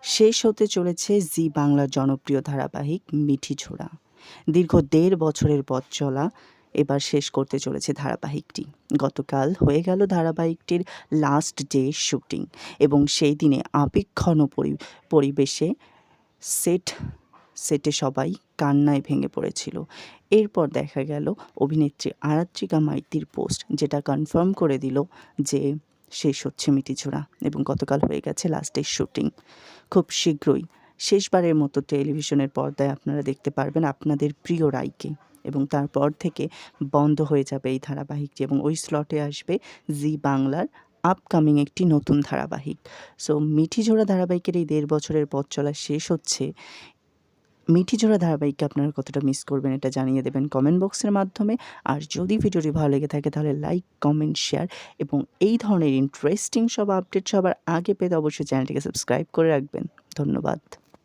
শেষ হতে চলেছে জি বাংলার জনপ্রিয় ধারাবাহিক মিঠিঝোড়া। দীর্ঘ ১.৫ বছরের পথ চলা এবার শেষ করতে চলেছে ধারাবাহিকটি। গতকাল হয়ে গেল ধারাবাহিকটির লাস্ট ডে শুটিং এবং সেই দিনে আবেগঘন পরিবেশে সেট সেটে সবাই কান্নায় ভেঙে পড়েছিল। এরপর দেখা গেল অভিনেত্রী আরাত্রিকা মাইতির পোস্ট, যেটা কনফার্ম করে দিল যে শেষ হচ্ছে মিঠিঝোড়া এবং গতকাল হয়ে গেছে লাস্ট ডে শুটিং। খুব শীঘ্রই শেষবারের মতো টেলিভিশনের পর্দায় আপনারা দেখতে পারবেন আপনাদের প্রিয় রাইকে এবং তারপর থেকে বন্ধ হয়ে যাবে এই ধারাবাহিকটি এবং ওই স্লটে আসবে জি বাংলার আপকামিং একটি নতুন ধারাবাহিক। সো মিঠিঝোড়া ধারাবাহিকের এই ১.৫ বছরের পথ চলা শেষ হচ্ছে। মিঠিঝোড়া ধারাবাহিককে আপনারা কতটা মিস করবেন এটা জানিয়ে দেবেন কমেন্ট বক্সের মাধ্যমে। আর যদি ভিডিওটি ভালো লেগে থাকে তাহলে লাইক, কমেন্ট, শেয়ার এবং এই ধরনের ইন্টারেস্টিং সব আপডেট সবার আগে পেতে অবশ্যই চ্যানেলটিকে সাবস্ক্রাইব করে রাখবেন। ধন্যবাদ।